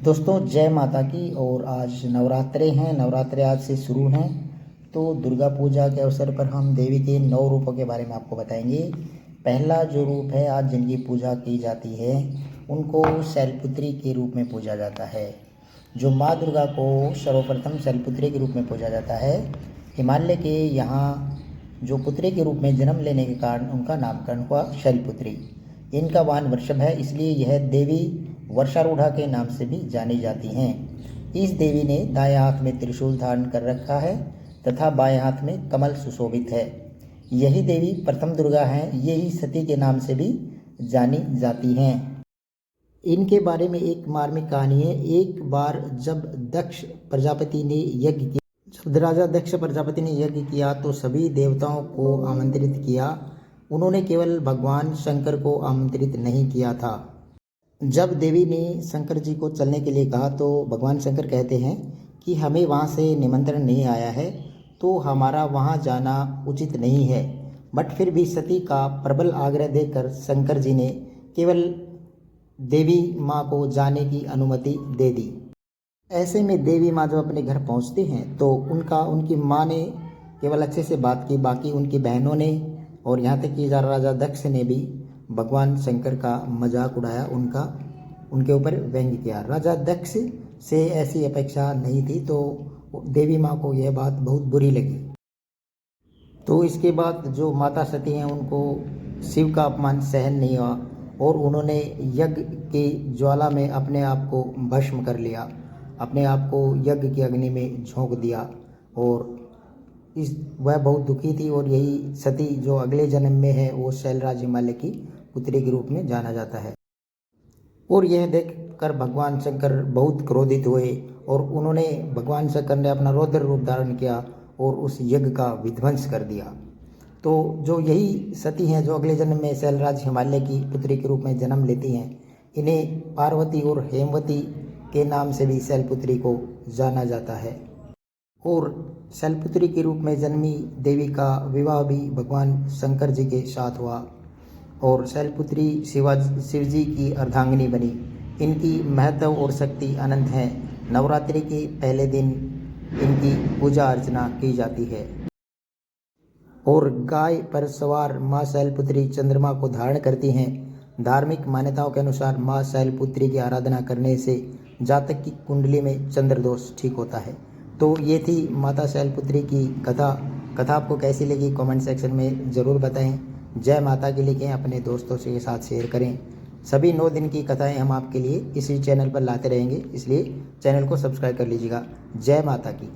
दोस्तों जय माता की। और आज नवरात्रे हैं, नवरात्रे आज से शुरू हैं। तो दुर्गा पूजा के अवसर पर हम देवी के 9 रूपों के बारे में आपको बताएंगे। पहला जो रूप है आज जिनकी पूजा की जाती है उनको शैलपुत्री के रूप में पूजा जाता है। जो माँ दुर्गा को सर्वप्रथम शैलपुत्री के रूप में पूजा जाता है। हिमालय के यहाँ जो पुत्री के रूप में जन्म लेने के कारण उनका नामकरण हुआ शैलपुत्री। इनका वाहन वृषभ है, इसलिए यह देवी वर्षारूढ़ा के नाम से भी जानी जाती हैं। इस देवी ने दाएं हाथ में त्रिशूल धारण कर रखा है तथा बाएं हाथ में कमल सुशोभित है। यही देवी प्रथम दुर्गा हैं, यही सती के नाम से भी जानी जाती हैं। इनके बारे में एक मार्मिक कहानी है। एक बार जब राजा दक्ष प्रजापति ने यज्ञ किया तो सभी देवताओं को आमंत्रित किया। उन्होंने केवल भगवान शंकर को आमंत्रित नहीं किया था। जब देवी ने शंकर जी को चलने के लिए कहा तो भगवान शंकर कहते हैं कि हमें वहाँ से निमंत्रण नहीं आया है तो हमारा वहाँ जाना उचित नहीं है। बट फिर भी सती का प्रबल आग्रह देकर शंकर जी ने केवल देवी माँ को जाने की अनुमति दे दी। ऐसे में देवी माँ जब अपने घर पहुँचती हैं तो उनकी माँ ने केवल अच्छे से बात की, बाकी उनकी बहनों ने और यहाँ तक कि राजा दक्ष ने भी भगवान शंकर का मजाक उड़ाया, उनके ऊपर व्यंग्य किया। राजा दक्ष से ऐसी अपेक्षा नहीं थी तो देवी माँ को यह बात बहुत बुरी लगी। तो इसके बाद जो माता सती हैं उनको शिव का अपमान सहन नहीं हुआ और उन्होंने यज्ञ की ज्वाला में अपने आप को भस्म कर लिया, अपने आप को यज्ञ की अग्नि में झोंक दिया। और वह बहुत दुखी थी और यही सती जो अगले जन्म में है वो शैलराज हिमालय की पुत्री के रूप में जाना जाता है। और यह देखकर भगवान शंकर बहुत क्रोधित हुए और भगवान शंकर ने अपना रौद्र रूप धारण किया और उस यज्ञ का विध्वंस कर दिया। तो जो यही सती हैं जो अगले जन्म में शैलराज हिमालय की पुत्री के रूप में जन्म लेती हैं, इन्हें पार्वती और हेमवती के नाम से भी शैलपुत्री को जाना जाता है। और शैलपुत्री के रूप में जन्मी देवी का विवाह भी भगवान शंकर जी के साथ हुआ और शैलपुत्री शिव जी की अर्धांगिनी बनी। इनकी महत्व और शक्ति अनंत है। नवरात्रि के पहले दिन इनकी पूजा अर्चना की जाती है। और गाय पर सवार माँ शैलपुत्री चंद्रमा को धारण करती हैं। धार्मिक मान्यताओं के अनुसार माँ शैलपुत्री की आराधना करने से जातक की कुंडली में चंद्र दोष ठीक होता है। तो ये थी माता शैलपुत्री की कथा आपको कैसी लगी कमेंट सेक्शन में ज़रूर बताएं। जय माता की लिखें, अपने दोस्तों के साथ शेयर करें। सभी 9 दिन की कथाएं हम आपके लिए इसी चैनल पर लाते रहेंगे, इसलिए चैनल को सब्सक्राइब कर लीजिएगा। जय माता की।